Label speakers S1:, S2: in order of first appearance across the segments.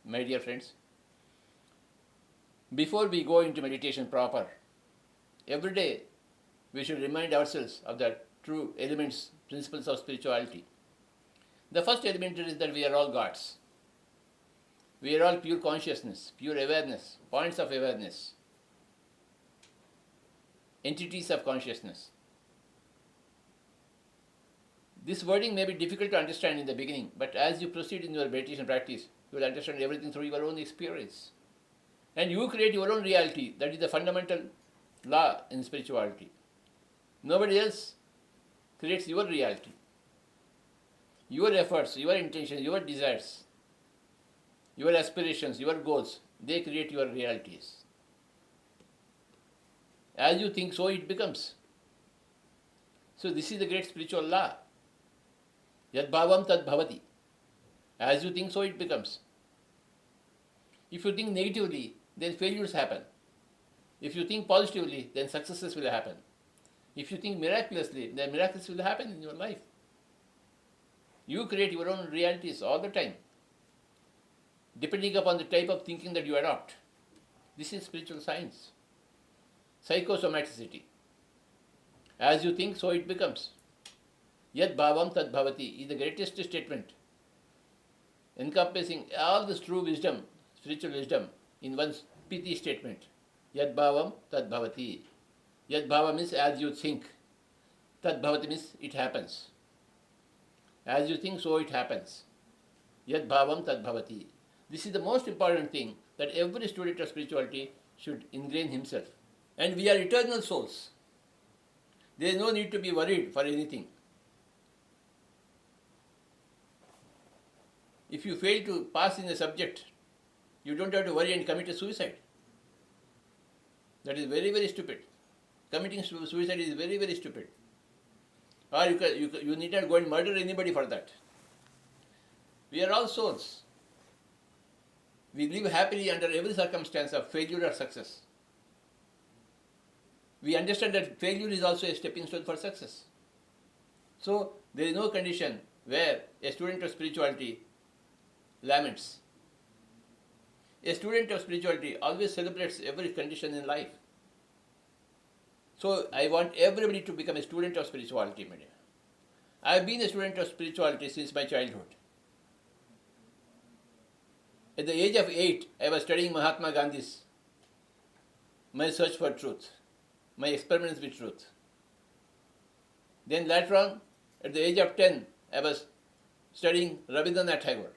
S1: My dear friends, before we go into meditation proper, every day we should remind ourselves of the true elements, principles of spirituality. The first element is that we are all gods. We are all pure consciousness, pure awareness, points of awareness, entities of consciousness. This wording may be difficult to understand in the beginning, but as you proceed in your meditation practice, you will understand everything through your own experience. And you create your own reality. That is the fundamental law in spirituality. Nobody else creates your reality. Your efforts, your intentions, your desires, your aspirations, your goals, they create your realities. As you think, so it becomes. So this is the great spiritual law. Yad bhavam tad bhavati. As you think, so it becomes. If you think negatively, then failures happen. If you think positively, then successes will happen. If you think miraculously, then miracles will happen in your life. You create your own realities all the time, depending upon the type of thinking that you adopt. This is spiritual science. Psychosomaticity. As you think, so it becomes. Yad bhavam tad bhavati is the greatest statement, encompassing all this true wisdom, spiritual wisdom, in one pithy statement. Yad bhavam tad bhavati. Yad bhava means as you think. Tad bhavati means it happens. As you think, so it happens. Yad bhavam tad bhavati. This is the most important thing that every student of spirituality should ingrain himself. And we are eternal souls. There is no need to be worried for anything. If you fail to pass in a subject, you don't have to worry and commit a suicide. That is very, very stupid. Committing suicide is very, very stupid. Or you need not go and murder anybody for that. We are all souls. We live happily under every circumstance of failure or success. We understand that failure is also a stepping stone for success. So there is no condition where a student of spirituality laments. A student of spirituality always celebrates every condition in life. So I want everybody to become a student of spirituality, my dear. I have been a student of spirituality since my childhood. At the age of 8, I was studying Mahatma Gandhi's My Search for Truth, my experiments with truth. Then later on, at the age of 10, I was studying Rabindranath Tagore.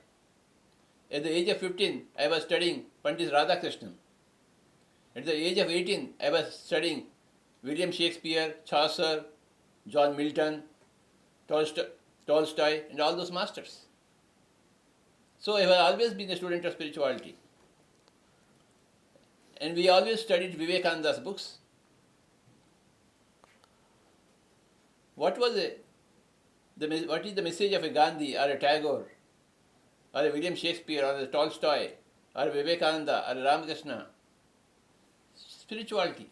S1: At the age of 15, I was studying Pandit Radhakrishnan. At the age of 18, I was studying William Shakespeare, Chaucer, John Milton, Tolstoy, and all those masters. So I have always been a student of spirituality. And we always studied Vivekananda's books. What is the message of a Gandhi or a Tagore or a William Shakespeare or a Tolstoy or a Vivekananda or a Ramakrishna? Spirituality.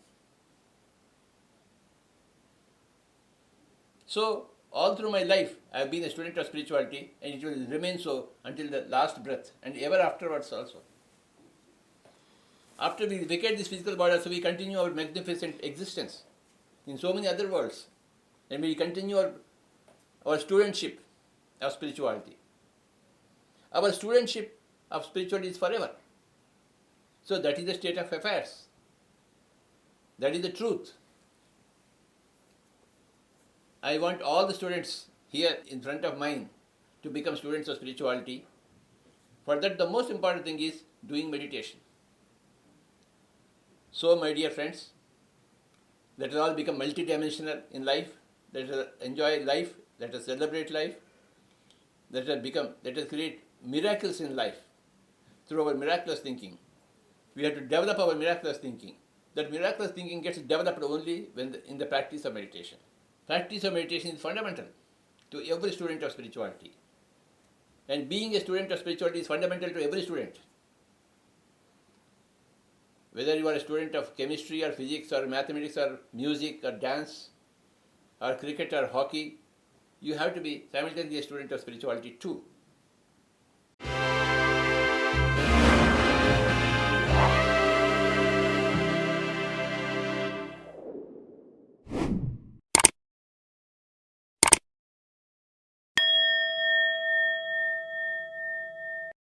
S1: So all through my life, I have been a student of spirituality, and it will remain so until the last breath, and ever afterwards also. After we vacate this physical body, also we continue our magnificent existence in so many other worlds, and we continue our studentship of spirituality. Our studentship of spirituality is forever. So that is the state of affairs. That is the truth. I want all the students here in front of mine to become students of spirituality. For that, the most important thing is doing meditation. So, my dear friends, let us all become multidimensional in life. Let us enjoy life. Let us celebrate life. Let us create miracles in life through our miraculous thinking. We have to develop our miraculous thinking. That miraculous thinking gets developed only in the practice of meditation. Practice of meditation is fundamental to every student of spirituality. And being a student of spirituality is fundamental to every student. Whether you are a student of chemistry or physics or mathematics or music or dance or cricket or hockey, you have to be simultaneously a student of spirituality too.